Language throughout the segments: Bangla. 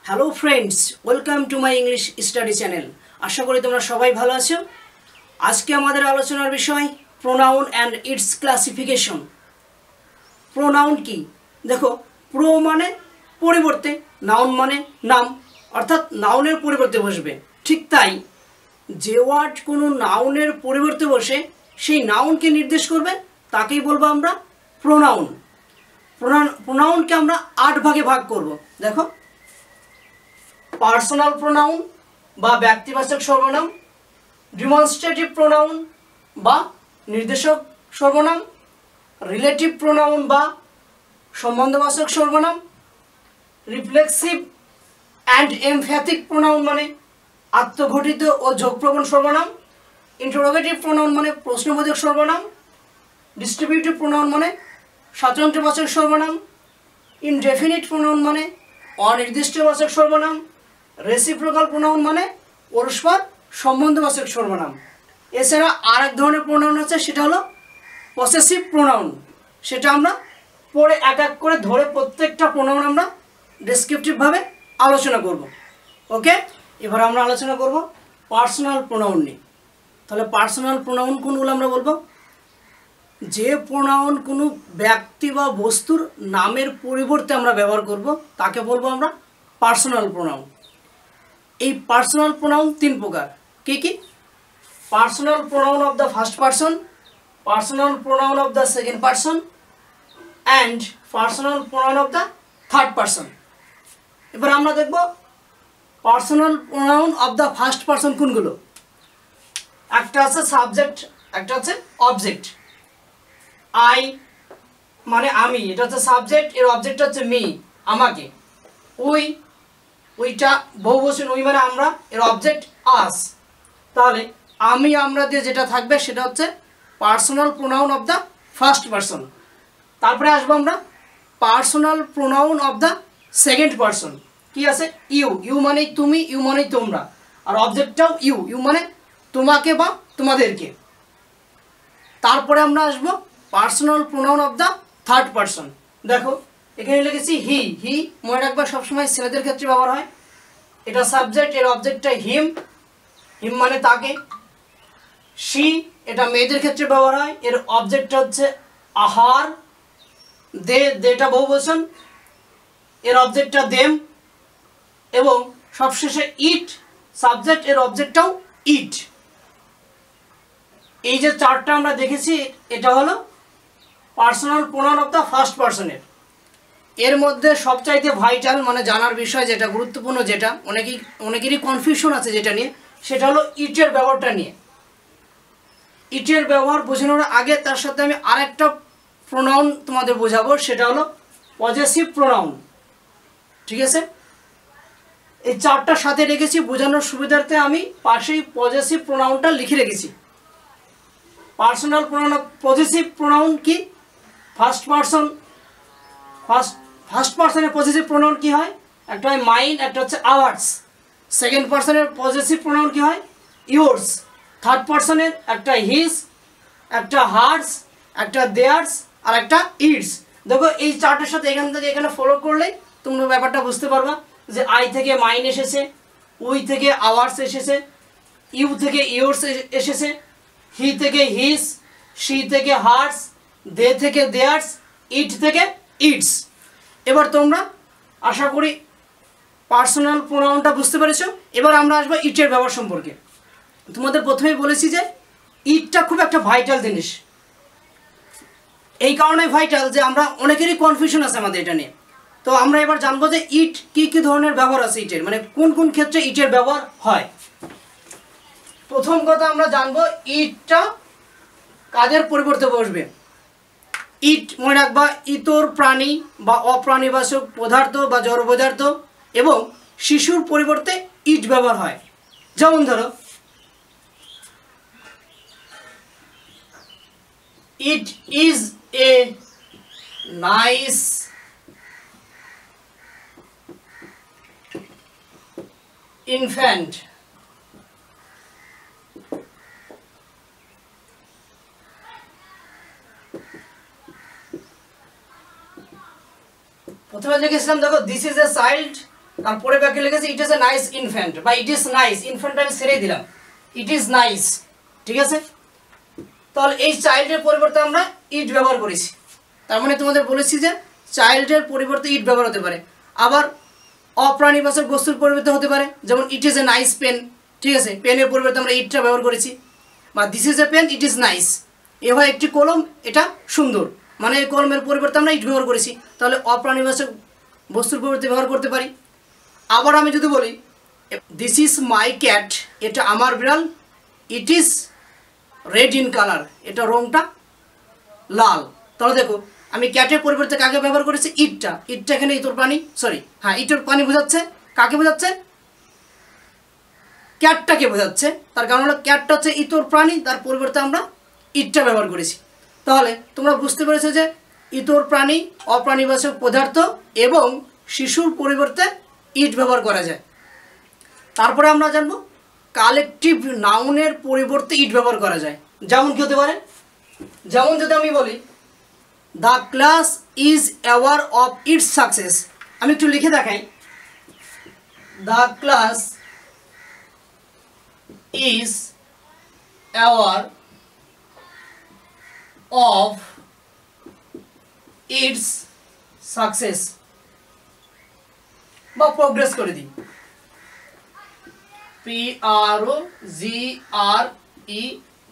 Hello friends, welcome to my English study channel. আশা করি তোমরা সবাই ভালো আছো। আজকে আমাদের আলোচনার বিষয় pronoun and its classification. Pronoun কি? দেখো, প্রো মানে পরিবর্তে, নাউন মানে নাম, অর্থাৎ নাউনের পরিবর্তে বসবে। ঠিক তাই যে ওয়ার্ড কোনো নাউনের পরিবর্তে বসে সেই নাউনকে নির্দেশ করবে তাকেই বলবো আমরা প্রোনাউন। প্রোনাউনকে আমরা 8 ভাগে ভাগ করব। দেখো, পার্সোনাল প্রোনাউন বা ব্যক্তিবাচক সর্বনাম, ডিমনস্ট্রেটিভ প্রোনাউন বা নির্দেশক সর্বনাম, রিলেটিভ প্রোনাউন বা সম্বন্ধবাচক সর্বনাম, রিফ্লেক্সিভ অ্যান্ড এমফ্যাথিক প্রোনাউন মানে আত্মঘটিত ও যোগপ্রবণ সর্বনাম, ইন্টারোগেটিভ প্রোনাউন মানে প্রশ্নবোধক সর্বনাম, ডিস্ট্রিবিউটিভ প্রোনাউন মানে স্বাতন্ত্র্যবাচক সর্বনাম, ইনডেফিনিট প্রোনাউন মানে অনির্দিষ্টবাচক সর্বনাম, রেসিপ্রোকাল প্রোনাউন মানে পরস্পর সম্বন্ধবাচক সর্বনাম। এছাড়া আরেক ধরনের প্রোনাউন আছে, সেটা হলো পসেসিভ প্রোনাউন। সেটা আমরা পরে এক এক করে ধরে প্রত্যেকটা প্রোনাউন আমরা ডেসক্রিপটিভভাবে আলোচনা করব। ওকে, এবার আমরা আলোচনা করব পার্সোনাল প্রোনাউন নিয়ে। তাহলে পার্সোনাল প্রোনাউন কোনগুলো আমরা বলবো? যে প্রোনাউন কোনো ব্যক্তি বা বস্তুর নামের পরিবর্তে আমরা ব্যবহার করব তাকে বলবো আমরা পার্সোনাল প্রোনাউন। এই পার্সোনাল প্রোনাউন 3 প্রকার। কি কি? Personal pronoun of the first person, personal pronoun of the second person and personal pronoun of the third person. এবার আমরা দেখব personal pronoun of the first person কোনগুলো। একটা আছে সাবজেক্ট, একটা আছে অবজেক্ট। আই মানে আমি, এটা হচ্ছে সাবজেক্ট, এর অবজেক্ট হচ্ছে মি আমাকে। উইটা বহুবচন, উই মানে আমরা, এর অবজেক্ট আস। তাহলে আমি আমরা দিয়ে যেটা থাকবে সেটা হচ্ছে personal pronoun of the first person. তারপরে আসবো আমরা personal pronoun of the second person. কি আছে? ইউ, ইউ মানেই তুমি, ইউ মানেই তোমরা, আর অবজেক্টটাও ইউ, ইউ মানে তোমাকে বা তোমাদেরকে। তারপরে আমরা আসবো personal pronoun of the third person. দেখো, এখানে লিখেছি হি। হি মনে রাখবা সবসময় ছেলেদের ক্ষেত্রে ব্যবহার হয়। এটা সাবজেক্ট, এর অবজেক্টটা হিম, হিম মানে তাকে। শি এটা মেয়েদের ক্ষেত্রে ব্যবহার হয়, এর অবজেক্টটা হচ্ছে আহার। দেটা বহুবচন, এর অবজেক্টটা দেম। এবং সবশেষে ইট সাবজেক্ট, এর অবজেক্টটাও ইট। এই যে চারটা আমরা দেখেছি, এটা হলো personal pronoun of the first পারসনের। এর মধ্যে সবচাইতে ভাইটাল মানে জানার বিষয়, যেটা গুরুত্বপূর্ণ, যেটা অনেকেরই কনফিউশন আছে যেটা নিয়ে, সেটা হলো ইটের ব্যবহারটা নিয়ে। ইটের ব্যবহার বোঝানোর আগে তার সাথে আমি আরেকটা প্রোনাউন তোমাদের বোঝাবো, সেটা হলো পজেসিভ প্রোনাউন। ঠিক আছে, এই চারটার সাথে রেখেছি বোঝানোর সুবিধার্থে, আমি পাশেই পজেসিভ প্রোনাউনটা লিখে রেখেছি। পার্সোনাল প্রোনাউন, পজেসিভ প্রোনাউন কি? ফার্স্ট পার্সনের পজেসিভ প্রোনাউন কি হয়? একটা হয় মাইন, একটা হচ্ছে আওয়ার্স। সেকেন্ড পার্সনের পজেসিভ প্রোনাউন কি হয়? ইয়োর্স। থার্ড পার্সনের একটা হিজ, একটা হার্স, একটা দেয়ার্স, আর একটা ইটস। দেখো, এই চারটার সাথে এখান থেকে এখানে ফলো করলেই তোমরা ব্যাপারটা বুঝতে পারবা যে আই থেকে মাইন এসেছে, উই থেকে আওয়ার্স এসেছে, ইউ থেকে ইয়োর্স এসেছে, হি থেকে হিজ, শি থেকে হার্স, দে থেকে দেয়ার্স, ইট থেকে ইটস। এবার তোমরা আশা করি পার্সোনাল প্রোনাউনটা বুঝতে পেরেছো। এবার আমরা আসবো ইটের ব্যবহার সম্পর্কে। তোমাদের প্রথমেই বলেছি যে ইটটা খুব একটা ভাইটাল জিনিস। এই কারণে ভাইটাল যে আমরা অনেকেরই কনফিউশন আছে আমাদের এটা নিয়ে। তো আমরা এবার জানবো যে ইট কি কি ধরনের ব্যবহার আছে ইটের, মানে কোন কোন ক্ষেত্রে ইটের ব্যবহার হয়। প্রথম কথা আমরা জানবো ইটটা কাদের পরিবর্তে বসবে। ইট মনে রাখবা ইতর প্রাণী বা অপ্রাণীবাচক পদার্থ বা জড় পদার্থ এবং শিশুর পরিবর্তে ইট ব্যবহার হয়। যেমন ধরো, it is a nice infant. প্রথমে লিখেছিলাম, দেখো, দিস ইজ এ চাইল্ড তারপরে বাক্যে লিখেছে ইট ইজ এ নাইস ইনফ্যান্ট বা ইট ইজ নাইস, ইনফ্যান্ট আমি ছেড়ে দিলাম, ইট ইজ নাইস, ঠিক আছে। তাহলে এই চাইল্ডের পরিবর্তে আমরা ইট ব্যবহার করেছি, তার মানে তোমাদের বলেছি যে চাইল্ডের পরিবর্তে ইট ব্যবহার হতে পারে। আবার অপ্রাণীবাচক বস্তুর পরিবর্তে হতে পারে, যেমন it is a nice pen, ঠিক আছে, পেনের পরিবর্তে আমরা ইটটা ব্যবহার করেছি। বা this is a pen, it is nice, এ হয় একটি কলম, এটা সুন্দর, মানে এই কলমের পরিবর্তে আমরা ইট ব্যবহার করেছি, তাহলে অপ্রাণীবাচক বস্তুর পরিবর্তে ব্যবহার করতে পারি। আবার আমি যদি বলি দিস ইজ মাই ক্যাট, এটা আমার বিড়াল, it is red in colour, এটা রংটা লাল, তাহলে দেখো আমি ক্যাটের পরিবর্তে কাকে ব্যবহার করেছি, ইটটা, ইটটা এখানে ইতর প্রাণী, সরি হ্যাঁ ইতর প্রাণী বোঝাচ্ছে, কাকে বোঝাচ্ছে, ক্যাটটাকে বোঝাচ্ছে, তার কারণ হলো ক্যাটটা হচ্ছে ইতর প্রাণী, তার পরিবর্তে আমরা ইটটা ব্যবহার করেছি। তাহলে তোমরা বুঝতে পেরেছো যে ইতর প্রাণী, অপ্রাণীবাচক পদার্থ এবং শিশুর পরিবর্তে ইট ব্যবহার করা যায়। তারপরে আমরা জানবো কালেকটিভ নাউনের পরিবর্তে ইট ব্যবহার করা যায়। যেমন কি হতে পারে, যেমন যদি আমি বলি the class is aware of its success, আমি একটু লিখে দেখাই, the class is aware of its success, বা প্রোগ্রেস করে দিই,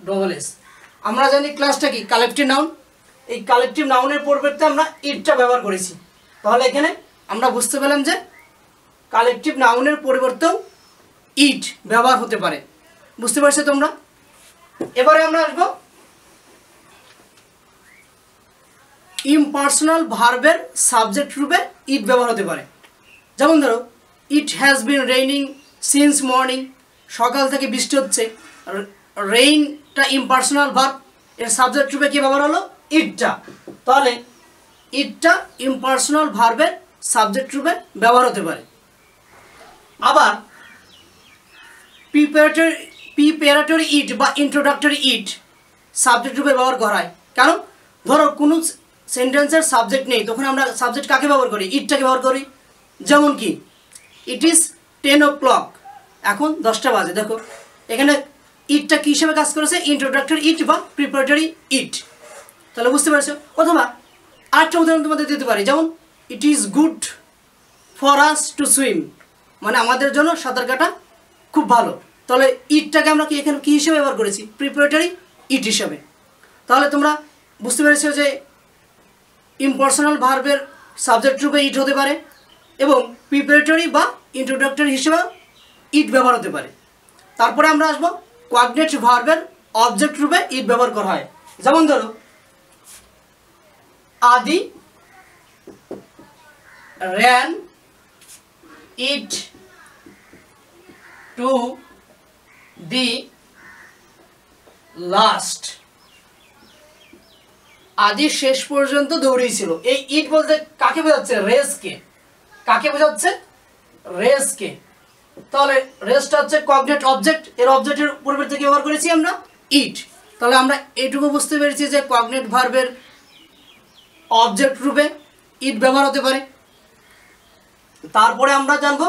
PROGRES। আমরা জানি ক্লাসটা কি কালেকটিভ নাউন, এই কালেকটিভ নাউনের পরিবর্তে আমরা ইটটা ব্যবহার করেছি, তাহলে এখানে আমরা বুঝতে পেলাম যে কালেকটিভ নাউনের পরিবর্তেও ইট ব্যবহার হতে পারে। বুঝতে পারছো তোমরা? এবারে আমরা আসবো ইমপার্সোনাল ভার্বের সাবজেক্ট রূপে ইট ব্যবহার হতে পারে। যেমন ধরো it has been raining since morning, সকাল থেকে বৃষ্টি হচ্ছে, রেইনটা ইমপার্সোনাল ভার্ব, এর সাবজেক্ট রূপে কি ব্যবহার হলো, ইটটা, তাহলে ইটটা ইমপার্সোনাল ভার্বের সাবজেক্ট রূপে ব্যবহার হতে পারে। আবার প্রিপারেটরি ইট বা ইন্ট্রোডাক্টরি ইট সাবজেক্ট রূপে ব্যবহার করা হয়, কারণ ধরো কোনো সেন্টেন্সের সাবজেক্ট নেই, তখন আমরা সাবজেক্ট কাকে ব্যবহার করি, ইটটাকে ব্যবহার করি। যেমন কি ইট ইজ 10 o'clock, এখন 10টা বাজে, দেখো এখানে ইটটা কী হিসেবে কাজ করেছে, ইন্ট্রোডাক্টরি ইট বা প্রিপারেটরি ইট, তাহলে বুঝতে পারছো। অথবা আরেকটা উদাহরণ তোমাদের দিতে পারি, যেমন it is good for us to swim, মানে আমাদের জন্য সাঁতার কাটা খুব ভালো, তাহলে ইটটাকে আমরা কি এখানে কী হিসেবে ব্যবহার করেছি, প্রিপারেটরি ইট হিসাবে। তাহলে তোমরা বুঝতে পেরেছো যে ইমপার্সোনাল ভার্বের সাবজেক্ট রূপে ইট হতে পারে এবং প্রিপারেটরি বা ইন্ট্রোডাক্টরি হিসেবে ইট ব্যবহার হতে পারে। তারপরে আমরা আসবো কোঅর্ডিনেট ভার্বের অবজেক্ট রূপে ইট ব্যবহার করা হয়। যেমন ধরো আদি ran it to the last, আদি শেষ পর্যন্ত দৌড়িয়েছিল। এই ইট বলতে কাকে বোঝাচ্ছে, রেসকে, কাকে বোঝাচ্ছে, রেসকে। তাহলে রেসটা হচ্ছে কগনেট অবজেক্ট, এর অবজেক্টের পরিবর্তে কি ব্যবহার করেছি আমরা, ইট। তাহলে আমরা এইটুকু বুঝতে পেরেছি যে কগনেট ভার্বের অবজেক্ট রূপে ইট ব্যবহার হতে পারে। তারপরে আমরা জানবো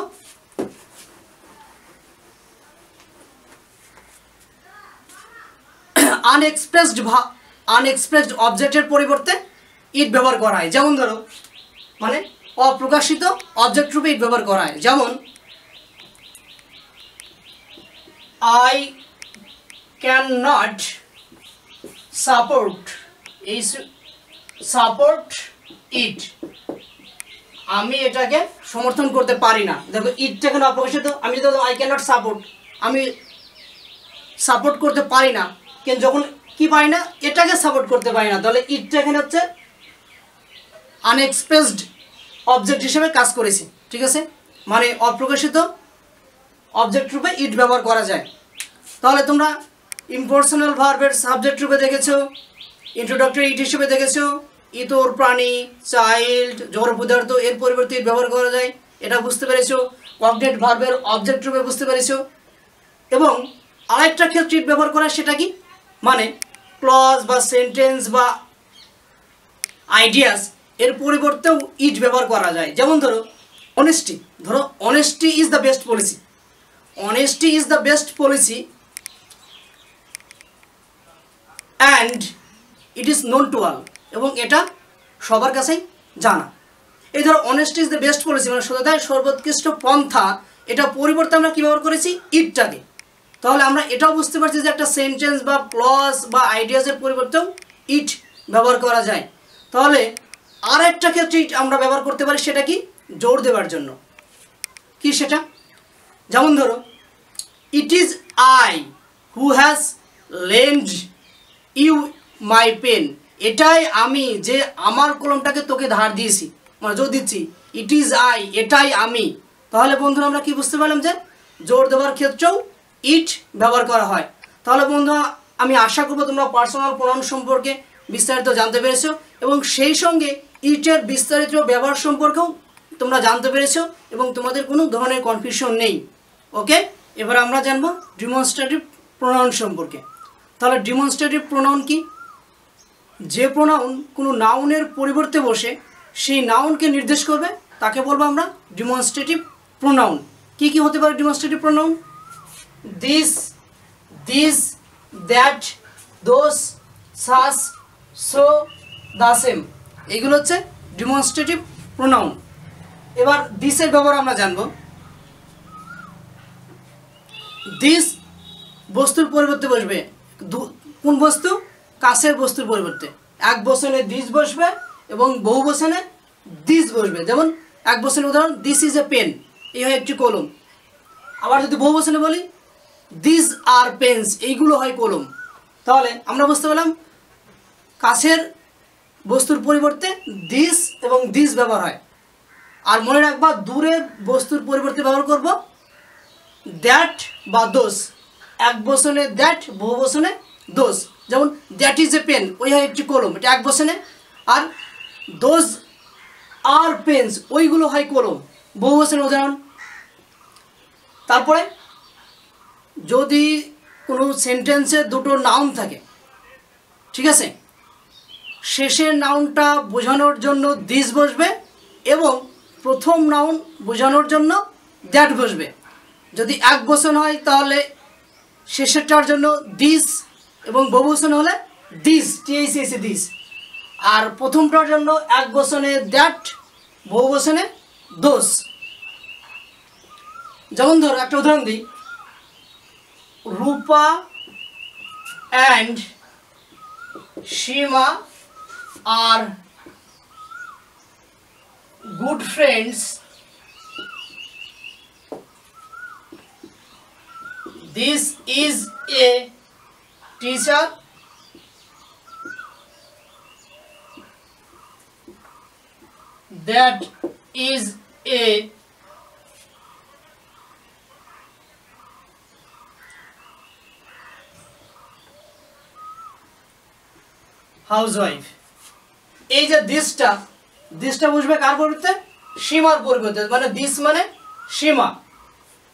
আনএক্সপ্রেসড অবজেক্টের পরিবর্তে ইট ব্যবহার করা হয়। যেমন ধরো মানে অপ্রকাশিত অবজেক্ট রূপে ইট ব্যবহার করা হয়। যেমন আই ক্যান নট সাপোর্ট ইট, আমি এটাকে সমর্থন করতে পারি না। দেখো ইটটা কেন অপ্রকাশিত, আমি যদি আই ক্যান নট সাপোর্ট, আমি সাপোর্ট করতে পারি না, কিন্তু যখন কি পারি না, এটাকে সাপোর্ট করতে পারি না, তাহলে ইটটা এখানে হচ্ছে আনএক্সপ্রেসড অবজেক্ট হিসেবে কাজ করেছে, ঠিক আছে, মানে অপ্রকাশিত অবজেক্ট রূপে ইট ব্যবহার করা যায়। তাহলে তোমরা ইমপার্সোনাল ভার্বের সাবজেক্ট রূপে দেখেছো, ইন্ট্রোডাক্টরি ইট হিসেবে দেখেছো, ইতর প্রাণী, চাইল্ড, জড় পদার্থ এর পরিবর্তে ইট ব্যবহার করা যায়, এটা বুঝতে পেরেছো। কগনেট ভার্বের অবজেক্ট রূপে বুঝতে পেরেছো। এবং আরেকটা ক্ষেত্রে ইট ব্যবহার করা, সেটা কি, মানে ক্লজ বা সেন্টেন্স বা আইডিয়াস এর পরিবর্তেও ইট ব্যবহার করা যায়। যেমন ধরো অনেস্টি, ধরো honesty is the best policy, honesty is the best policy and it is known to all, এবং এটা সবার কাছেই জানা। এই ধরো honesty is the best policy মানে সততাই সর্বোৎকৃষ্ট পন্থা, এটা পরিবর্তে আমরা কী ব্যবহার করেছি? ইটটাকে। তাহলে আমরা এটাও বুঝতে পারছি যে একটা সেন্টেন্স বা ক্লজ বা আইডিয়াসের পরিবর্তেও ইট ব্যবহার করা যায়। তাহলে আর একটা ক্ষেত্রে ইট আমরা ব্যবহার করতে পারি, সেটা কি? জোর দেওয়ার জন্য। কি সেটা? যেমন ধরো it is I who has lend you my pen, এটাই আমি যে আমার কলমটাকে তোকে ধার দিয়েছি, মানে জোর দিচ্ছি, ইট ইজ আই, এটাই আমি। তাহলে বন্ধুরা আমরা কি বুঝতে পারলাম যে জোর দেওয়ার ক্ষেত্রেও ইট ব্যবহার করা হয়। তাহলে বন্ধুরা আমি আশা করবো তোমরা পার্সোনাল প্রোনাউন সম্পর্কে বিস্তারিত জানতে পেরেছো, এবং সেই সঙ্গে ইটের বিস্তারিত ব্যবহার সম্পর্কেও তোমরা জানতে পেরেছো, এবং তোমাদের কোনো ধরনের কনফিউশন নেই। ওকে, এবার আমরা জানবো ডিমনস্ট্রেটিভ প্রোনাউন সম্পর্কে। তাহলে ডিমনস্ট্রেটিভ প্রোনাউন কি? যে প্রোনাউন কোনো নাউনের পরিবর্তে বসে সেই নাউনকে নির্দেশ করবে তাকে বলবো আমরা ডিমনস্ট্রেটিভ প্রোনাউন। কি কি হতে পারে demonstrative pronoun? This, this, that, those, such, so, the same, এগুলো হচ্ছে ডিমনস্ট্রেটিভ প্রোনাউন। এবার দিসের ব্যবহার আমরা জানবো। দিস বস্তুর পরিবর্তে বসবে, কোন বস্তু? কাছের বস্তুর পরিবর্তে এক বচনে দিস বসবে এবং বহু বচনে দিস বসবে। যেমন এক বচনের উদাহরণ দিস ইজ এ পেন, এই হয় একটি কলম। আবার যদি বহু বচনে বলি দিস আর পেন্স, এইগুলো হয় কলম। তাহলে আমরা বুঝতে পারলাম কাছের বস্তুর পরিবর্তে দিস এবং দিস ব্যবহার হয়। আর মনে রাখবা দূরের বস্তুর পরিবর্তে ব্যবহার করব দ্যাট বা দোস, এক বচনে দ্যাট, বহু বচনে দোস। যেমন দ্যাট ইজ এ পেন, ওই হয় একটি কলম, এটা এক বচনে। আর দোজ আর পেন্স, ওইগুলো হয় কলম, বহু বচনের উদাহরণ। তারপরে যদি কোনো সেন্টেন্সে দুটো নাউন থাকে, ঠিক আছে, শেষের নাউনটা বোঝানোর জন্য দিস বসবে এবং প্রথম নাউন বোঝানোর জন্য দ্যাট বসবে। যদি এক বচন হয় তাহলে শেষেরটার জন্য দিস, এবং বহুবচন হলে দিস, THS দিস। আর প্রথমটার জন্য এক বচনে দ্যাট, বহু বচনে দোস। যেমন ধরো একটা উদাহরণ দিই, Rupa and Seema are good friends, this is a teacher, that is a housewife. এই যে দিসটা, দিসটা বুঝবে কার পরিবর্তে? সীমার পরিবর্তে, মানে দিস মানে সীমা,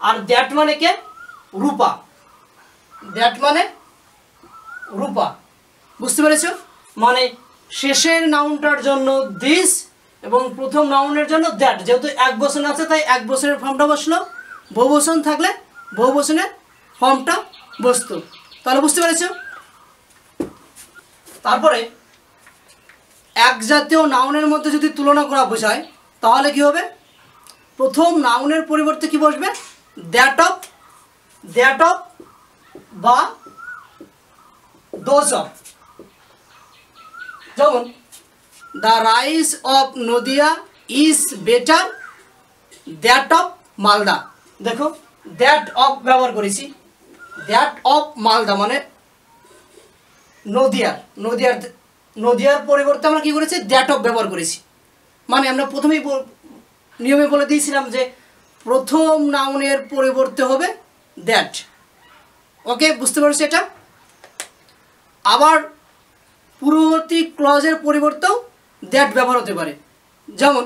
আর দ্যাট মানে কে? রূপা, দ্যাট মানে রূপা। বুঝতে পেরেছ? মানে শেষের নাউনটার জন্য দিস এবং প্রথম নাউনের জন্য দ্যাট। যেহেতু এক বচন আছে তাই এক বচনের ফর্মটা বসলো, বহু বচন থাকলে বহু বচনের ফর্মটা বসতো। তাহলে বুঝতে পেরেছ? তারপরে এক জাতীয় নাউনের মধ্যে যদি তুলনা করা বোঝায় তাহলে কি হবে? প্রথম নাউনের পরিবর্তে কি বসবে? দ্যাট অফ, দ্যাট অফ বা দোজ অফ। যেমন the rice of Nadia is better that of Malda. দেখো দ্যাট অফ ব্যবহার করেছি, দ্যাট অফ মালদা মানে নদিয়ার, নদিয়ার, নদিয়ার পরিবর্তে আমরা কী করেছি? দ্যাট অফ ব্যবহার করেছি। মানে আমরা প্রথমেই নিয়মে বলে দিয়েছিলাম যে প্রথম নাউনের পরিবর্তে হবে দ্যাট। ওকে, বুঝতে পারছি এটা? আবার পূর্ববর্তী ক্লজের পরিবর্তেও দ্যাট ব্যবহার হতে পারে। যেমন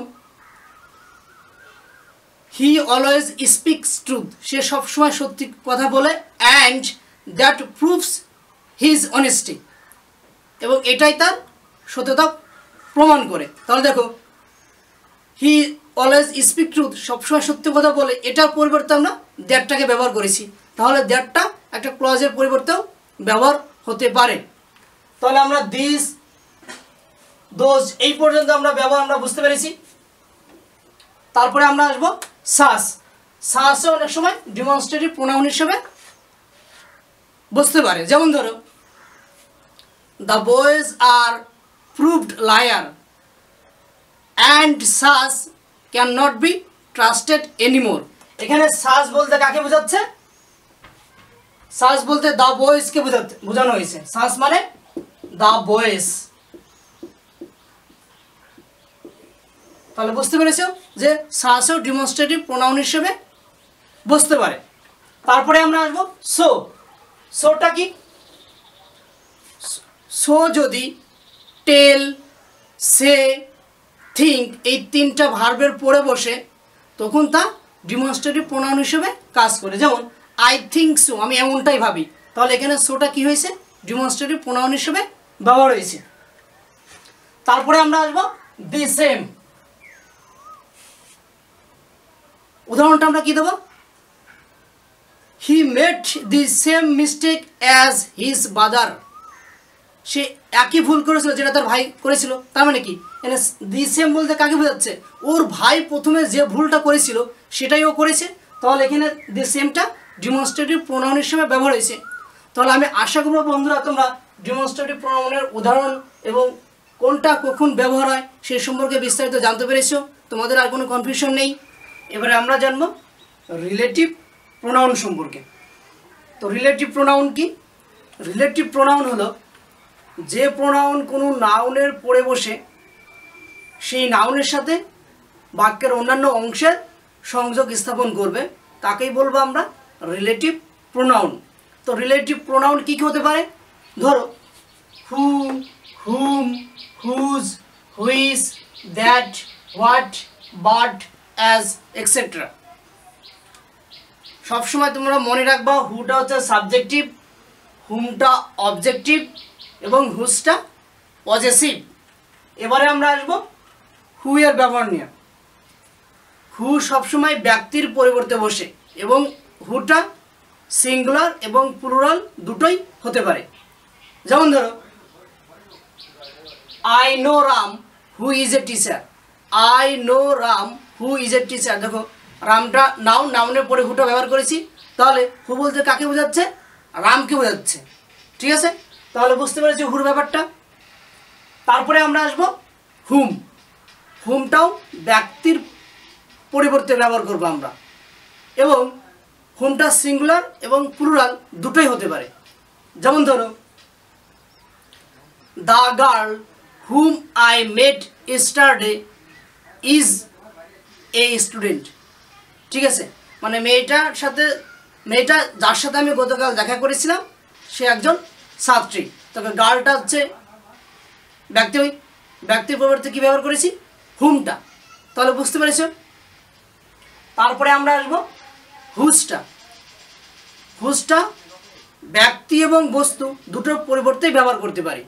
হি অলওয়েজ স্পিক্স ট্রুথ, সে সবসময় সত্যি কথা বলে, and that proves his honesty, এবং এটাই তার সত্যতা প্রমাণ করে। তাহলে দেখো হি অলওয়েজ স্পিক ট্রুথ, সবসময় সত্য কথা বলে, এটার পরিবর্তে আমরা দ্যাটটাকে ব্যবহার করেছি। তাহলে দ্যাটটা একটা ক্লজের পরিবর্তেও ব্যবহার হতে পারে। তাহলে আমরা দিস, দোজ, এই পর্যন্ত আমরা ব্যবহার আমরা বুঝতে পেরেছি। তারপরে আমরা আসবো সাস। সাসও অনেক সময় ডিমনস্ট্রেটিভ প্রোনাউন হিসেবে বুঝতে পারে। যেমন ধরো, the boys are proved liar and such can not be trusted anymore. এখানে সাস বলতে কাকে বোঝাচ্ছে? সাস বলতে দ্য বয়েজকে বোঝানো হয়েছে। সাস মানে দ্য বয়েজ। তাহলে বুঝতে পেরেছ যে সাসও ডিমনস্ট্রেটিভ প্রোনাউন হিসেবে বুঝতে পারে। তারপরে আমরা আসবো সো। সোটা কি? সো যদি টেল, সে, থিঙ্ক এই তিনটা ভার্বের পরে বসে, তখন তা ডিমনস্ট্রেটিভ প্রোনাউন হিসেবে কাজ করে। যেমন আই থিঙ্ক সো, আমি এমনটাই ভাবি। তাহলে এখানে সোটা কি হয়েছে? ডিমনস্ট্রেটিভ প্রোনাউন হিসেবে ব্যবহার হয়েছে। তারপরে আমরা আসবো দি সেম। উদাহরণটা আমরা কি দেবো? He made the same mistake as his brother. সে একই ভুল করেছিল যেটা তার ভাই করেছিল। তার মানে কি? এখানে দি সেম বলতে কাকে বোঝাচ্ছে? ওর ভাই প্রথমে যে ভুলটা করেছিল সেটাই ও করেছে। তাহলে এখানে দি সেমটা ডিমনস্ট্রেটিভ প্রোনাউন হিসেবে ব্যবহার হয়েছে। তাহলে আমি আশা করব বন্ধুরা তোমরা ডিমনস্ট্রেটিভ প্রোনাউনের উদাহরণ এবং কোনটা কখন ব্যবহার হয় সেই সম্পর্কে বিস্তারিত জানতে পেরেছো। তোমাদের আর কোনো কনফিউশন নেই। এবারে আমরা জানবো রিলেটিভ প্রোনাউন সম্পর্কে। তো রিলেটিভ প্রোনাউন কি? রিলেটিভ প্রোনাউন হলো যে প্রোনাউন কোনো নাউনের পরে বসে সেই নাউনের সাথে বাক্যের অন্যান্য অংশের সংযোগ স্থাপন করবে, তাকেই বলবো আমরা রিলেটিভ প্রোনাউন। তো রিলেটিভ প্রোনাউন কী কী হতে পারে? ধরো who, whom, whose, which, that, what, but, as, etcetera. সবসময় তোমরা মনে রাখবা হুটা হচ্ছে সাবজেক্টিভ, হুমটা অবজেক্টিভ এবং হুজটা পজেসিভ। এবারে আমরা আসবো হু এর ব্যবহার নিয়ে। হু সবসময় ব্যক্তির পরিবর্তে বসে এবং হুটা সিঙ্গুলার এবং প্লুরাল দুটোই হতে পারে। যেমন ধরো I no Ram who is a teacher. I know Ram who is a teacher. দেখো রামটা নাউন, নাউনের পরে হুটা ব্যবহার করেছি। তাহলে হু বলতে কাকে বোঝাচ্ছে? রামকে বোঝাচ্ছে। ঠিক আছে, তাহলে বুঝতে পেরেছি হুর ব্যাপারটা। তারপরে আমরা আসবো হুম। হুমটাও ব্যক্তির পরিবর্তে ব্যবহার করবো আমরা, এবং হুমটা সিঙ্গুলার এবং প্লুরাল দুটোই হতে পারে। যেমন ধরো the girl hmm I met ইস্টারডে is a student. ঠিক আছে, মানে মেয়েটা যার সাথে আমি গতকাল দেখা করেছিলাম সে একজন ছাত্রী। তবে গার্লটা হচ্ছে ব্যক্তির পরিবর্তে কী ব্যবহার করেছি? হুমটা। তাহলে বুঝতে পেরেছ। তারপরে আমরা আসবো হুজটা। হুজটা ব্যক্তি এবং বস্তু দুটোর পরিবর্তেই ব্যবহার করতে পারি।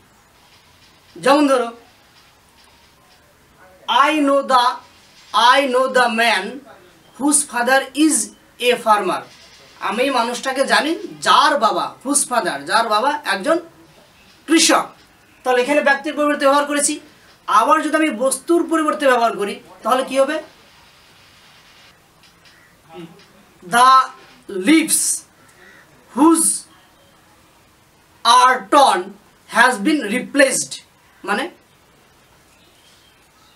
যেমন ধরো I know the man whose father is a farmer. আমি মানুষটাকে জানি যার বাবা, হুজ ফাদার, যার বাবা একজন কৃষক। তাহলে এখানে ব্যক্তির পরিবর্তে ব্যবহার করেছি। আবার যদি আমি বস্তুর পরিবর্তে ব্যবহার করি তাহলে কি হবে? The leaves whose are torn has been replaced. মানে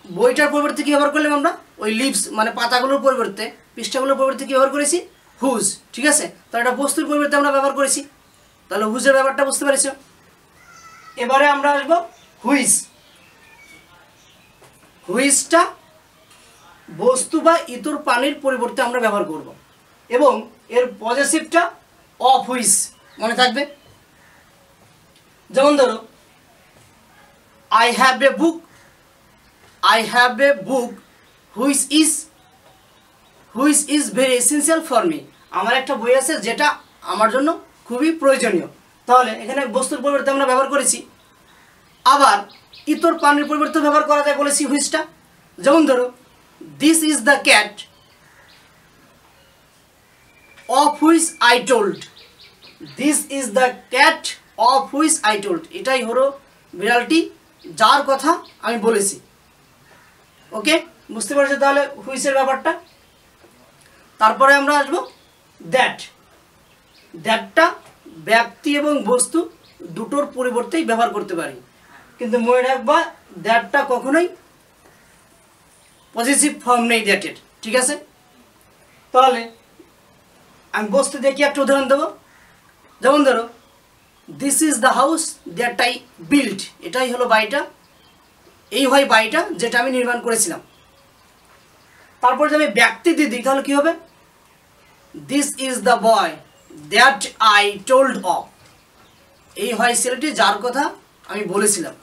বইটার পরিবর্তে কী ব্যবহার করলাম আমরা? ওই লিভস মানে পাতাগুলোর পরিবর্তে, পৃষ্ঠাগুলোর পরিবর্তে কী ব্যবহার করেছি? হুজ। ঠিক আছে, তাহলে এটা বস্তুর পরিবর্তে আমরা ব্যবহার করেছি। তাহলে হুজের ব্যাপারটা বুঝতে পেরেছ। এবারে আমরা আসবো হুইচ। হুইচটা বস্তু বা ইতর প্রাণীর পরিবর্তে আমরা ব্যবহার করব, এবং এর পজেসিভটা অফ হুইচ মনে থাকবে। যেমন ধরো I have a book which is very essential for me. আমার একটা বই আছে যেটা আমার জন্য খুবই প্রয়োজনীয়। তাহলে এখানে বস্তুর পরিবর্তে আমরা ব্যবহার করেছি। আবার ইতর প্রাণীর পরিবর্তে ব্যবহার করা যায় বলেছি হুইচটা। যেমন ধরো this is the cat of which I told. This is the cat of which I told, এটাই হলো বিড়ালটি যার কথা আমি বলেছি। ওকে, বুঝতে পারছো তাহলে হুইচের ব্যাপারটা। তারপরে আমরা আসবো দ্যাট। দ্যাটটা ব্যক্তি এবং বস্তু দুটোর পরিবর্তেই ব্যবহার করতে পারি, কিন্তু মনে রাখবা দ্যাটটা কখনোই পজিটিভ ফর্ম নেই দ্যাটের, ঠিক আছে। তাহলে আমি বস্তু দেখি একটা উদাহরণ দেবো। যেমন ধরো this is the house that I build, এটাই হলো বাড়িটা, এই হয় বাড়িটা যেটা আমি নির্মাণ করেছিলাম। তারপর যদি আমি ব্যক্তি দিয়ে দিই তাহলে কী হবে? This is the boy that I told of, এই হয় ছেলেটি যার কথা আমি বলেছিলাম।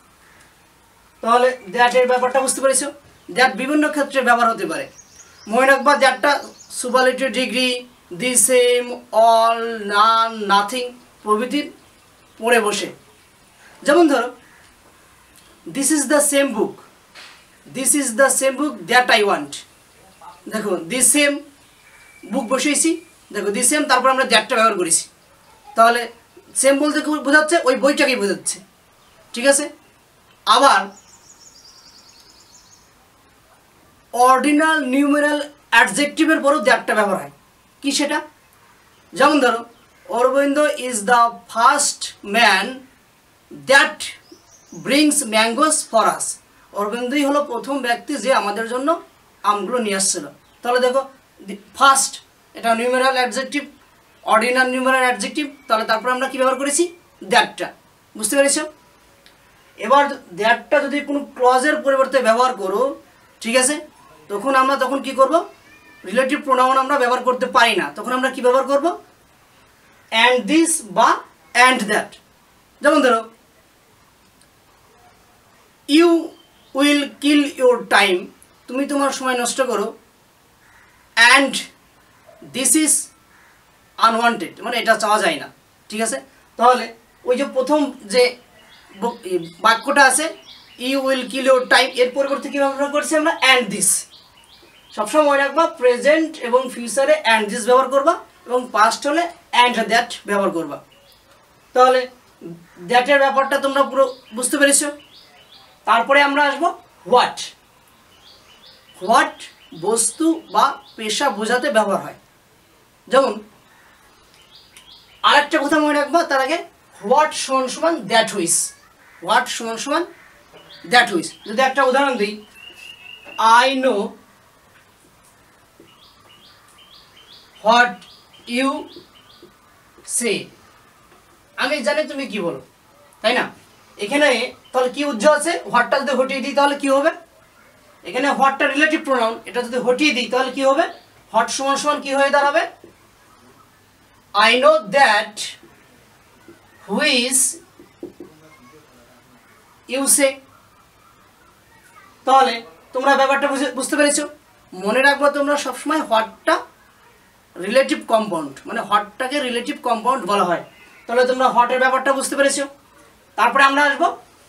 তাহলে দ্যাটের ব্যাপারটা বুঝতে পেরেছো। দ্যাট বিভিন্ন ক্ষেত্রে ব্যবহার হতে পারে। মনে রাখবা দ্যাটটা superlative degree, the same, all, none, nothing প্রভৃতির পড়ে বসে। যেমন ধরো this is the same book, this is the same book that I want. দেখো দি সেম বুক বসিয়েছি, দেখো দি সেম, তারপর আমরা দ্যাটটা ব্যবহার করেছি। তাহলে সেম বলতে বোঝাচ্ছে ওই বইটাকেই বোঝাচ্ছে, ঠিক আছে। আবার অর্ডিনাল নিউমেরাল অ্যাডজেক্টিভের পরেও দ্যাটটা ব্যবহার হয়। কি সেটা? যেমন ধরো Arvind is the first man that brings mangoes for us, অরবিন্দই হলো প্রথম ব্যক্তি যে আমাদের জন্য আমগুলো নিয়ে আসছিল। তাহলে দেখো ফার্স্ট এটা numeral adjective, ordinal numeral adjective, তাহলে তারপর আমরা কী ব্যবহার করেছি? দ্যাটটা। বুঝতে পেরেছো? এবার দ্যাটটা যদি কোনো ক্লজের পরিবর্তে ব্যবহার করো, ঠিক আছে, তখন আমরা কি করব? রিলেটিভ প্রোনাউন আমরা ব্যবহার করতে পারি না, তখন আমরা কি ব্যবহার করব? অ্যান্ড দিস বা অ্যান্ড দ্যাট। যেমন ধরো you will kill your time, তুমি তোমার সময় নষ্ট করো, অ্যান্ড দিস ইজ আনওয়ান্টেড, মানে এটা চাওয়া যায় না, ঠিক আছে। তাহলে ওই যে প্রথম যে বাক্যটা আছে you will kill your time, এর পরিবর্তে কী ব্যবহার করছি আমরা? And this. সবসময় মনে রাখবা প্রেজেন্ট এবং ফিউচারে অ্যান্ড দিস ব্যবহার করবা, এবং পাস্ট হলে অ্যান্ড দ্যাট ব্যবহার করবা। তাহলে দ্যাটের ব্যাপারটা তোমরা পুরো বুঝতে পেরেছো। তারপরে আমরা আসবো হোয়াট। হোয়াট বস্তু বা পেশা বোঝাতে ব্যবহার হয়। যেমন আরেকটা কথা মনে রাখবা তার আগে, হোয়াট সমান সমান দ্যাট হুইচ, হোয়াট সমান সমান দ্যাট হুইচ। যদি একটা উদাহরণ দিই, আই নো হোয়াট ইউ সে, আমি জানি তুমি কি বলো, তাই না। এখানে তাহলে কি উজ্জ্বল আছে? হোয়াটটা যদি হটিয়ে দিই তাহলে কি হবে? এখানে হোয়াটটা রিলেটিভ প্রোনাউন, এটা যদি হটিয়ে দিই তাহলে কি হবে? হোয়াট সমান সমান কি হয়ে দাঁড়াবে? I know that which you say. তাহলে তোমরা ব্যাপারটা বুঝতে পেরেছো। মনে রাখবো তোমরা সবসময় হোয়াটটা রিলেটিভ কম্পাউন্ড, মানে হোয়াটটাকে রিলেটিভ কম্পাউন্ড বলা হয়। তাহলে তোমরা হোয়াটের ব্যাপারটা বুঝতে পেরেছো। তারপরে আমরা আসবো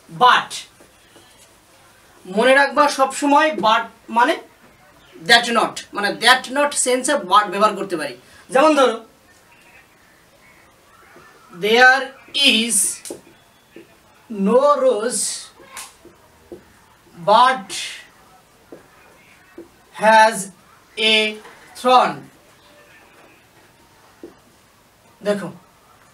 বাট। মনে রাখবা সবসময় বাট মানে দ্যাট নট, মানে দ্যাট নট সেন্সে বাট ব্যবহার করতে পারি। যেমন ধরো there is no rose but has a thorn. দেখো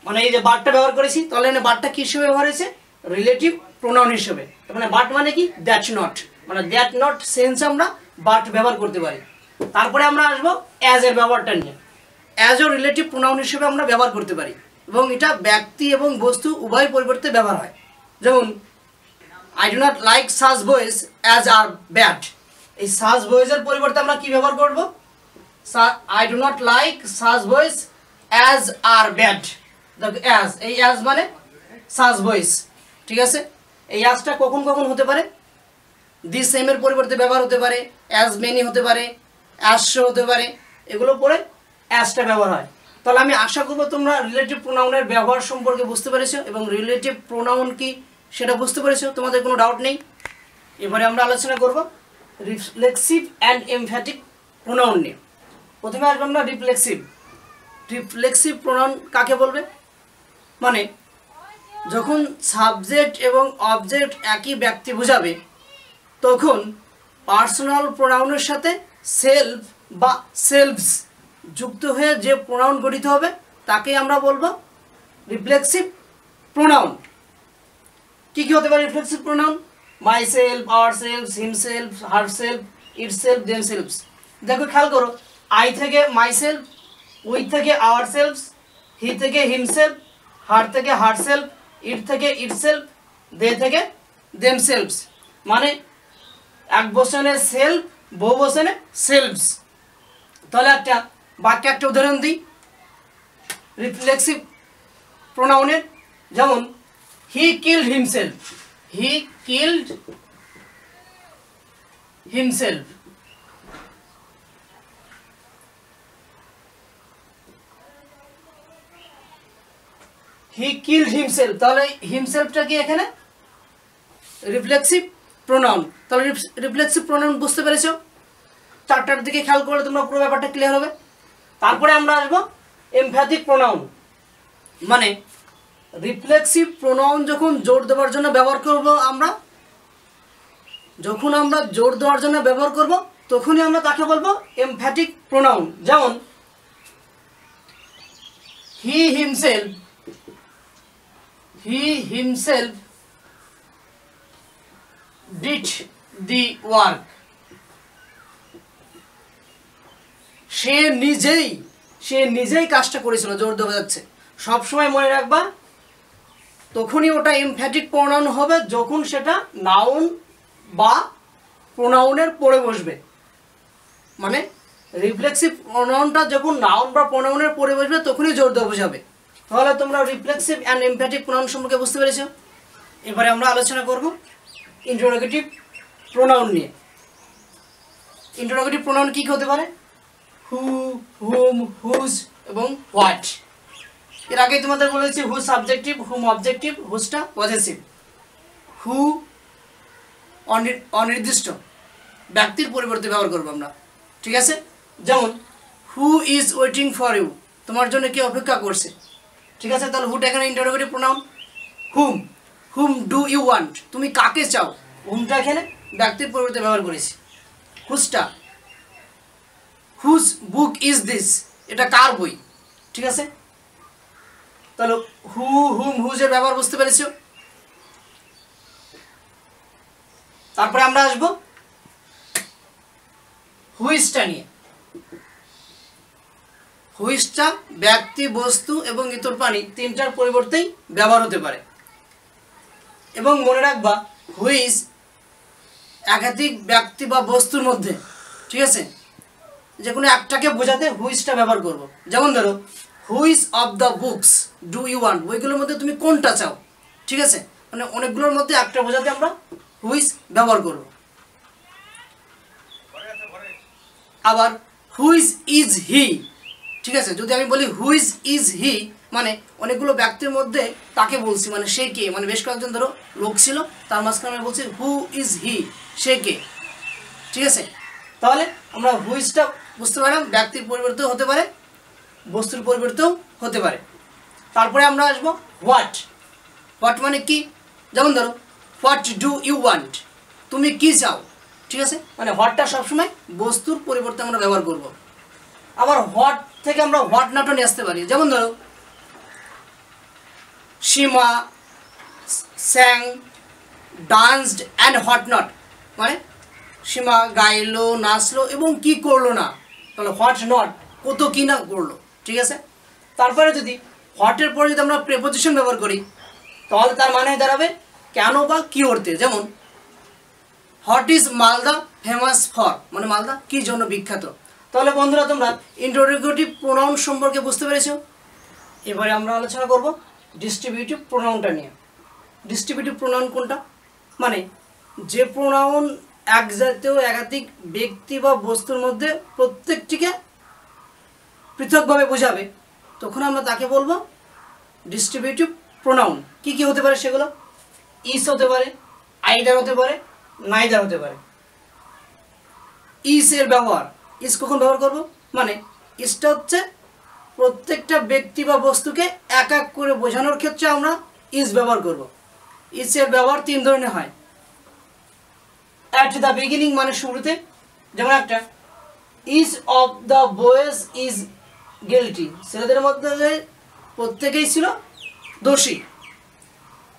মানে এই যে বাটটা ব্যবহার করেছি, তাহলে বাটটা কি হিসেবে ব্যবহার হয়েছে? রিলেটিভ প্রোনাউন হিসেবে। মানে বাট মানে কি? দ্যাট নট, মানে দ্যাট নট সেন্স আমরা বাট ব্যবহার করতে পারি। তারপরে আমরা আসবো অ্যাজ এর ব্যবহারটা নিয়ে। অ্যাজও রিলেটিভ প্রোনাউন হিসেবে আমরা ব্যবহার করতে পারি, এবং এটা ব্যক্তি এবং বস্তু উভয় পরিবর্তে ব্যবহার হয়। যেমন I do not like such boys as are bad, এই সাচ বয়েজের পরিবর্তে আমরা কি ব্যবহার করব? I do not like such boys as are bad. দেখো অ্যাজ, এই অ্যাজ মানে সাচ বয়েজ, ঠিক আছে। এই অ্যাজটা কখন কখন হতে পারে? দি সেমের পরিবর্তে ব্যবহার হতে পারে, অ্যাজ মেনি হতে পারে, অ্যাজ শো হতে পারে, এগুলো পরে অ্যাজটা ব্যবহার হয়। তাহলে আমি আশা করবো তোমরা রিলেটিভ প্রোনাউনের ব্যবহার সম্পর্কে বুঝতে পেরেছো, এবং রিলেটিভ প্রোনাউন কি সেটা বুঝতে পেরেছো, তোমাদের কোনো ডাউট নেই। এবারে আমরা আলোচনা করব রিফ্লেক্সিভ অ্যান্ড এমফ্যাটিক প্রোনাউন নিয়ে। প্রথমে আসবো আমরা রিফ্লেক্সিভ। রিফ্লেক্সিভ প্রোনাউন কাকে বলবে? মানে যখন সাবজেক্ট এবং অবজেক্ট একই ব্যক্তি বোঝাবে তখন পার্সোনাল প্রোনাউনের সাথে সেলফ বা সেলভস যুক্ত হয়ে যে প্রোনাউন গঠিত হবে তাকে আমরা বলবো রিফ্লেক্সিভ প্রোনাউন। কী কী হতে পারে reflexive pronoun? My self, our self, himself, herself, itself, দেমসেলফস। দেখো খেয়াল করো, আই থেকে মাই সেলফ, উই থেকে আওয়ার সেলফস, হি থেকে হিমসেলফ, হার থেকে হারসেলফ, ইট থেকে ইটসেলফ, দে থেকে দেমসেলফস। মানে এক বচনে সেলফ, বহু বচনে সেলফস। তাহলে একটা বাক্যে একটা উদাহরণ দিই রিফ্লেক্সিভ প্রোনাউনের। যেমন he killed himself, he killed himself. He killed himself, তাহলে হিমসেলফটা কি এখানে রিফ্লেক্সিভ প্রোনাউন। তাহলে রিফ্লেক্সিভ প্রোনাউন বুঝতে পেরেছো? চারটার দিকে খেয়াল করলে তোমরা পুরো ব্যাপারটা ক্লিয়ার হবে। তারপরে আমরা আসবো এমফ্যাথিক প্রোনাউন। মানে রিফ্লেক্সিভ প্রোনাউন যখন জোর দেওয়ার জন্য ব্যবহার করব আমরা, যখন আমরা জোর দেওয়ার জন্য ব্যবহার করব তখনই আমরা তাকে বলবো এমফ্যাটিক প্রোনাউন। যেমন he himself, he himself did the work. সে নিজেই কাজটা করেছিল, জোর দেওয়া যাচ্ছে। সবসময় মনে রাখবা তখনই ওটা এমফ্যাটিক প্রোনাউন হবে যখন সেটা নাউন বা প্রোনাউনের পরে বসবে। মানে রিফ্লেক্সিভ প্রোনাউনটা যখন নাউন বা প্রোনাউনের পরে বসবে তখনই জোর দেওয়া বোঝাবে। তাহলে তোমরা রিফ্লেক্সিভ অ্যান্ড এমফ্যাটিক প্রোনাউন সম্পর্কে বুঝতে পেরেছো। এবারে আমরা আলোচনা করব ইন্টারোগেটিভ প্রোনাউন নিয়ে। ইন্টারোগেটিভ প্রোনাউন কী হতে পারে? হু, হুম, হুজ এবং হোয়াট। এর আগেই তোমাদের বলেছি হু সাবজেক্টিভ, হুম অবজেক্টিভ, হুজটা পজেসিভ। হু অনির্দিষ্ট ব্যক্তির পরিবর্তে ব্যবহার করবো আমরা, ঠিক আছে? যেমন who is waiting for you, তোমার জন্য কি অপেক্ষা করছে, ঠিক আছে? তাহলে হুটা এখানে interrogative pronoun. Whom, whom do you want, তুমি কাকে চাও, হুমটা এখানে ব্যক্তির পরিবর্তে ব্যবহার করেছি। হুজটা, হুজ বুক ইজ দিস, এটা কার বই, ঠিক আছে? তাহলে হু, হুম, হুজের ব্যবহার বুঝতে পেরেছ। তারপরে আমরা আসবো হুইচটা নিয়ে। হুইচটা ব্যক্তি, বস্তু এবং ইতর প্রাণী তিনটার পরিবর্তেই ব্যবহার হতে পারে। এবং মনে রাখবা হুইচ একাধিক ব্যক্তি বা বস্তুর মধ্যে, ঠিক আছে, যে কোনো একটাকে বোঝাতে হুইচটা ব্যবহার করব। যেমন ধরো which of the books do you want, বইগুলোর মধ্যে তুমি কোনটা চাও, ঠিক আছে? মানে অনেকগুলোর মধ্যে একটা বোঝাতে আমরা হুইচ ব্যবহার করব। আবার হুইচ ইজ হি, ঠিক আছে, যদি আমি বলি হুইচ ইজ হি মানে অনেকগুলো ব্যক্তির মধ্যে তাকে বলছি, মানে সে কে, মানে বেশ কয়েকজন ধরো লোক ছিল তার মাঝখানে আমি বলছি হু ইজ হি, সে কে, ঠিক আছে? তাহলে আমরা হুইচটা বুঝতে পারলাম ব্যক্তির পরিবর্তেও হতে পারে, বস্তুর পরিবর্তেও হতে পারে। তারপরে আমরা আসবো হোয়াট। হোয়াট মানে কি? যেমন ধরো হোয়াট ডু ইউ ওয়ান্ট, তুমি কি চাও, ঠিক আছে? মানে হোয়াটটা সবসময় বস্তুর পরিবর্তে আমরা ব্যবহার করব। আবার হোয়াট থেকে আমরা হোয়াট নটও নিয়ে আসতে পারি। যেমন ধরো Seema sang danced and what not, মানে সীমা গাইলো, নাচলো এবং কি করলো না। তাহলে হোয়াট নট, কত কি না করলো, ঠিক আছে? তারপরে যদি হোয়াটের পরে যদি আমরা প্রেপোজিশন ব্যবহার করি তাহলে তার মানে দাঁড়াবে কেন বা কি অর্থে। যেমন what is Malda famous for, মানে মালদা কি জন্য বিখ্যাত। তাহলে বন্ধুরা তোমরা ইন্টারোগেটিভ প্রোনাউন সম্পর্কে বুঝতে পেরেছো। এবারে আমরা আলোচনা করব ডিস্ট্রিবিউটিভ প্রোনাউনটা নিয়ে। ডিস্ট্রিবিউটিভ প্রোনাউন কোনটা? মানে যে প্রোনাউন এক জাতীয় একাধিক ব্যক্তি বা বস্তুর মধ্যে প্রত্যেকটিকে পৃথকভাবে বোঝাবে তখন আমরা তাকে বলবো ডিস্ট্রিবিউটিভ প্রোনাউন। কি কি হতে পারে সেগুলো? ইজ হতে পারে, আইদার হতে পারে, নাইদার হতে পারে। ইজ এর ব্যবহার, ইজ কখন ব্যবহার করব, মানে ইজটা হচ্ছে প্রত্যেকটা ব্যক্তি বা বস্তুকে এক এক করে বোঝানোর ক্ষেত্রে আমরা ইজ ব্যবহার করব। ইজ এর ব্যবহার তিন ধরনের হয়। অ্যাট দ্য বিগিনিং মানে শুরুতে, যেমন একটা is of the boys is guilty, ছেলেদের মধ্যে প্রত্যেকেই ছিল দোষী।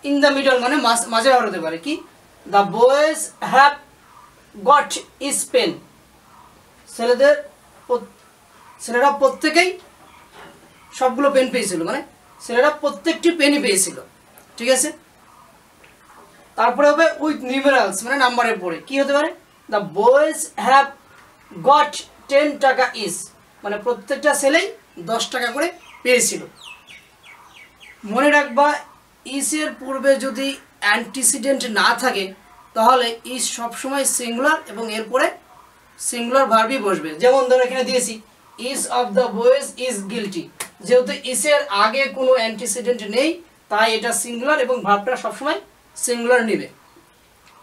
ইন দ্য মিডল মানে মাঝে ব্যবহার হতে পারে কি, the boys have got is pen, ছেলেরা প্রত্যেকেই সবগুলো পেন পেয়েছিল, মানে ছেলেরা প্রত্যেকটি পেনই পেয়েছিল, ঠিক আছে। তারপরে হবে উইথ নিউমেরালস মানে নাম্বারের পরে কি হতে পারে, দ্য বয়েজ হ্যাভ গট 10 টাকা ইজ, মানে প্রত্যেকটা ছেলেই 10 টাকা করে পেয়েছিল। মনে রাখবা ইসের পূর্বে যদি অ্যান্টিসিডেন্ট না থাকে তাহলে ইজ সবসময় সিঙ্গুলার এবং এরপরে সিঙ্গুলার ভার্বই বসবে। যেমন ধরো এখানে দিয়েছি is of the boys is guilty, যেহেতু ইসের আগে কোনো অ্যান্টিসিডেন্ট নেই তাই এটা সিঙ্গুলার এবং ভার্বটা সবসময় সিঙ্গুলার নেবে।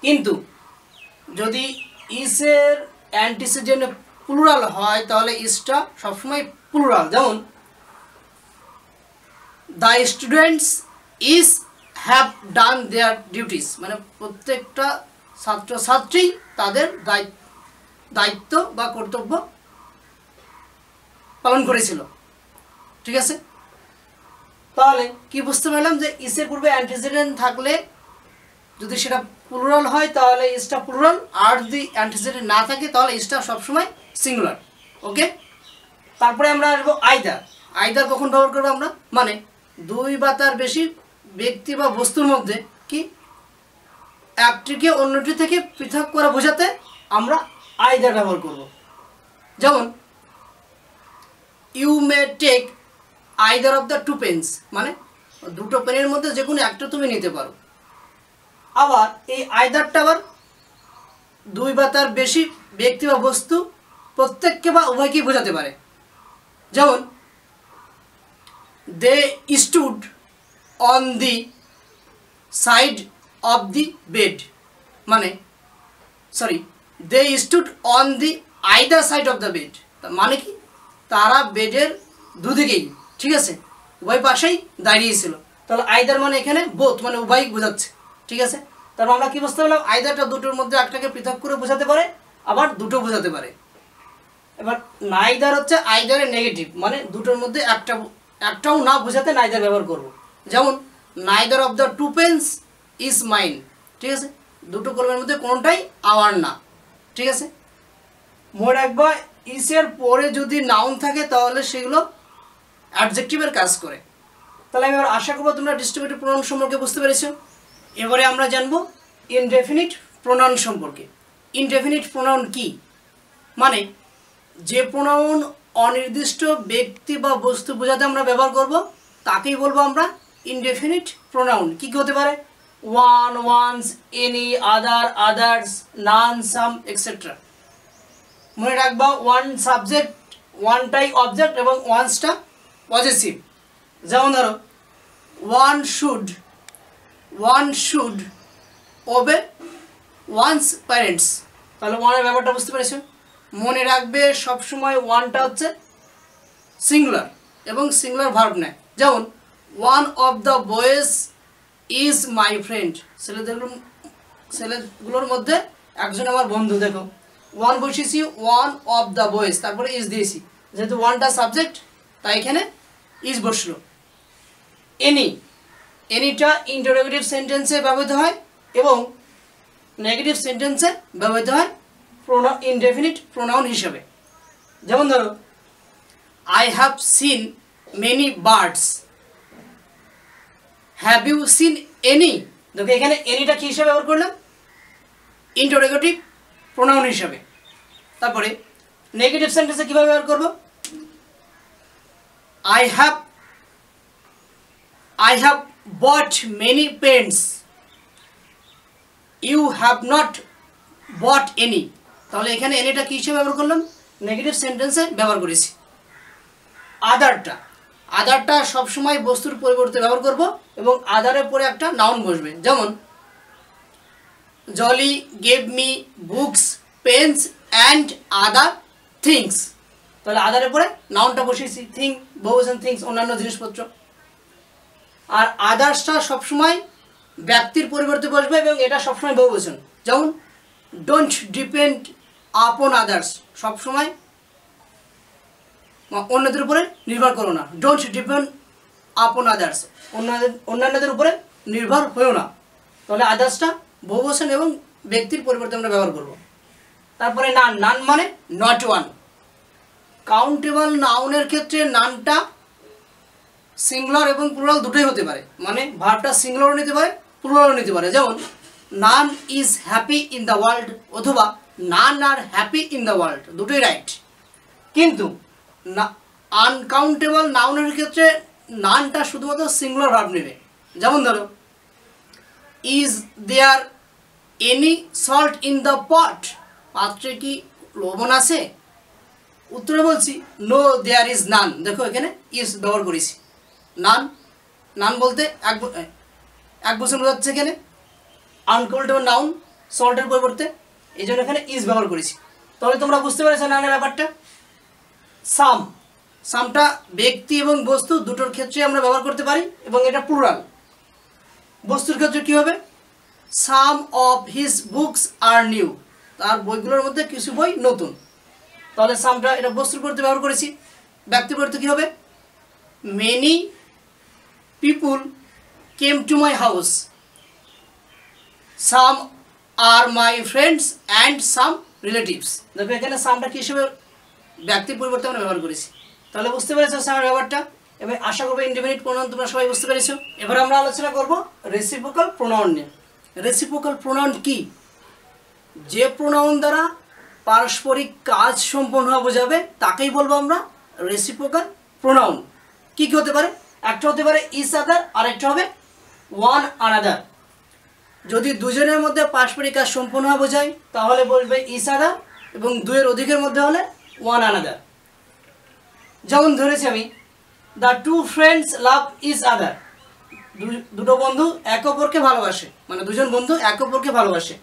কিন্তু যদি ইসের অ্যান্টিসিডেন্ট প্লুরাল হয় তাহলে ইসটা সবসময় প্লুরাল। যেমন the students is have done their duties, মানে প্রত্যেকটা ছাত্রছাত্রী তাদের দায়িত্ব বা কর্তব্য পালন করেছিল, ঠিক আছে। তাহলে কি বুঝতে পারলাম যে ইসের পূর্বে অ্যান্টিসিডেন্ট থাকলে যদি সেটা প্লুরাল হয় তাহলে ইসটা প্লুরাল, আর যদি অ্যান্টিসিডেন্ট না থাকে তাহলে ইসটা সবসময় সিঙ্গুলার। ওকে, তারপরে আমরা আসবো আইদার। আইদার কখন ব্যবহার করবো আমরা, মানে দুই বা তার বেশি ব্যক্তি বা বস্তুর মধ্যে কি একটিকে অন্যটি থেকে পৃথক করে বোঝাতে আমরা আইদার ব্যবহার করব। যেমন you may take either of the two pens, মানে দুটো পেনের মধ্যে যে কোনো একটা তুমি নিতে পারো। আবার এই আইদারটা আবার দুই বা তার বেশি ব্যক্তি বা বস্তু প্রত্যেককে বা উভয়কেই বোঝাতে পারে। যেমন they stood on the side of the bed, মানে they stood on the either side of the bed, মানে কি তারা বেডের দুদিকেই, ঠিক আছে, উভয় পাশেই দাঁড়িয়েছিল। তাহলে আইদার মানে এখানে বোথ মানে উভয় বোঝাচ্ছে, ঠিক আছে। তারপর আমরা কি বুঝতে পারলাম, আইদারটা দুটোর মধ্যে একটাকে পৃথক করে বোঝাতে পারে আবার দুটো বোঝাতে পারে। এবার নাইদার হচ্ছে আইদারের নেগেটিভ, মানে দুটোর মধ্যে একটাও না বোঝাতে নাইদার ব্যবহার করব। যেমন neither of the two pens is mine, ঠিক আছে, দুটো কলমের মধ্যে কোনোটাই আমার না, ঠিক আছে। মনে রাখবা ইসের পরে যদি নাউন থাকে তাহলে সেগুলো অ্যাডজেক্টিভের কাজ করে। তাহলে আমি এবার আশা করবো তোমরা ডিস্ট্রিবিউটিভ প্রোনাউন সম্পর্কে বুঝতে পেরেছো। এবারে আমরা জানবো ইনডেফিনিট প্রোনাউন সম্পর্কে। ইনডেফিনিট প্রোনাউন কি, মানে যে প্রোনাউন অনির্দিষ্ট ব্যক্তি বা বস্তু বোঝাতে আমরা ব্যবহার করব তাকেই বলবো আমরা ইনডেফিনিট প্রোনাউন। কি কি হতে পারে, ওয়ান, ওয়ান্স, এনি, আদার, আদার্স, নান, সাম, এক্সেট্রা। মনে রাখবা ওয়ান সাবজেক্ট, ওয়ানটাই অবজেক্ট এবং ওয়ান্সটা পজেসিভ। যেমন ধরো one should obey one's parents, তাহলে ওয়ানের ব্যাপারটা বুঝতে পেরেছো। মনে রাখবে সবসময় ওয়ানটা হচ্ছে সিঙ্গুলার এবং সিঙ্গুলার ভার্ব নেয়। যেমন one of the boys is my friend, ছেলেগুলোর মধ্যে একজন আমার বন্ধু। দেখো ওয়ান বসিয়েছি, ওয়ান অফ দ্য বয়েজ, তারপরে ইজ দিয়েছি, যেহেতু ওয়ানটা সাবজেক্ট তাই এখানে ইজ বসলো। এনিটা ইন্টারোগেটিভ সেন্টেন্সে ব্যবহৃত হয় এবং নেগেটিভ সেন্টেন্সে ব্যবহৃত হয় ইনডেফিনিট প্রোনাউন হিসেবে। যেমন ধরো I have seen many birds, have you seen any, দেখো এখানে এনিটা কী হিসাবে ব্যবহার করলাম, ইন্টারোগেটিভ প্রোনাউন হিসাবে। তারপরে নেগেটিভ সেন্টেন্সে কীভাবে ব্যবহার করব, I have bought many pens, you have not bought any, তাহলে এখানে এনিটা কী হিসেবে ব্যবহার করলাম, নেগেটিভ সেন্টেন্সে ব্যবহার করেছি। আদারটা সবসময় বস্তুর পরিবর্তে ব্যবহার করব এবং আদারের পরে একটা নাউন বসবে। যেমন Jolly gave me books pens and other things. তাহলে আদারের পরে নাউনটা বসিয়েছি, থিং বহুবচন থিংস অন্যান্য জিনিসপত্র। আর আদার্সটা সবসময় ব্যক্তির পরিবর্তে বসবে এবং এটা সবসময় বহুবচন। যেমন ডোন্ট ডিপেন্ড আপন আদার্স, সবসময় অন্যদের উপরে নির্ভর করো না। ডোন্ট ডিপেন্ড আপন আদার্স, অন্যান্যদের উপরে নির্ভর হয়েও না। তাহলে আদার্সটা বহুবচন এবং ব্যক্তির পরিবর্তে আমরা ব্যবহার করব। তারপরে নান, নান মানে নট ওয়ান। কাউন্টেবল নাউনের ক্ষেত্রে নানটা সিঙ্গুলার এবং প্লুরাল দুটোই হতে পারে, মানে ভার্বটা সিঙ্গুলারও নিতে পারে প্লুরালও নিতে পারে। যেমন none is happy in the world অথবা none are happy in the world, দুটোই রাইট। কিন্তু আনকাউন্টেবল নাউনের ক্ষেত্রে নানটা শুধুমাত্র সিঙ্গুলার ভার্ব নেবে। যেমন ধরো is there any salt in the pot, পাত্রে কি লবণ আছে? উত্তরে বলছি নো দেয়ার ইজ নান। দেখো এখানে ইজ ব্যবহার করেছি। নান, নান বলতে এক বছর বোঝাচ্ছে এখানে আনকাউন্টেবল নাউন সল্টের পরিবর্তে, এই জন্য এখানে ইজ ব্যবহার করেছি। তাহলে তোমরা বুঝতে পেরেছো নানের ব্যাপারটা। সাম, সামটা ব্যক্তি এবং বস্তু দুটোর ক্ষেত্রে আমরা ব্যবহার করতে পারি এবং এটা প্লুরাল। বস্তুর ক্ষেত্রে কী হবে? Some of his books are new, তার বইগুলোর মধ্যে কিছু বই নতুন। তাহলে সামটা এটা বস্তুর পরিবর্তে ব্যবহার করেছি। ব্যক্তির পরিবর্তে কী হবে? Many people came to my house, some are my friends and some relatives. দেখো এখানে সামটা কী হিসেবে ব্যক্তির পরিবর্তে আমরা ব্যবহার করেছি। তাহলে বুঝতে পেরেছো সামের ব্যাপারটা। এবার আশা করবো ইনডিফিনিট প্রোনাউন তোমরা সবাই বুঝতে পেরেছো। এবার আমরা আলোচনা করব রেসিপ্রোকাল প্রোনাউন নিয়ে। রেসিপ্রোকাল প্রোনাউন কি? যে প্রোনাউন দ্বারা পারস্পরিক কাজ সম্পন্ন হওয়া বোঝাবে তাকেই বলবো আমরা রেসিপ্রোকাল প্রোনাউন। কি কি হতে পারে? একটা হতে পারে ইচ আদার, আর একটা হবে ওয়ান আনাদার। যদি দুজনের মধ্যে পারস্পরিক কাজ সম্পন্ন হওয়া বোঝায় তাহলে বলবে ইচ আদার, এবং দুয়ের অধিকের মধ্যে হলে ওয়ান আনাদার। যেমন ধরেছি আমি the two friends love each other, দুটো বন্ধু একে অপরকে ভালোবাসে, মানে দুজন বন্ধু একে অপরকে ভালোবাসে।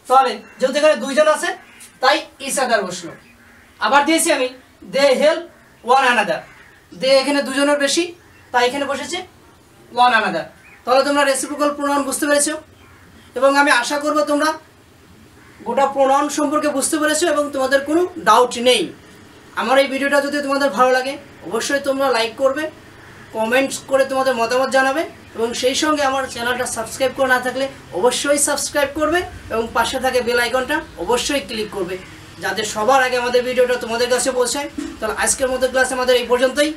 তাহলে যেহেতু এখানে দুইজন আছে তাই ইচ আদার বসলো। আবার দিয়েছি আমি দে হেল্প ওয়ান আনাদার, দে এখানে দুজনের বেশি তাই এখানে বসেছে ওয়ান আনাদার। তাহলে তোমরা রেসিপ্রোকাল প্রোনাউন বুঝতে পেরেছো এবং আমি আশা করব তোমরা গোটা প্রোনাউন সম্পর্কে বুঝতে পেরেছো এবং তোমাদের কোনো ডাউট নেই। আমার এই ভিডিওটা যদি তোমাদের ভালো লাগে অবশ্যই তোমরা লাইক করবে, কমেন্টস করে তোমাদের মতামত জানাবে এবং সেই সঙ্গে আমার চ্যানেলটা সাবস্ক্রাইব করে না থাকলে অবশ্যই সাবস্ক্রাইব করবে এবং পাশে থাকে বেল আইকনটা অবশ্যই ক্লিক করবে যাতে সবার আগে আমাদের ভিডিওটা তোমাদের কাছে পৌঁছায়। তাহলে আজকের মতো ক্লাস আমাদের এই পর্যন্তই।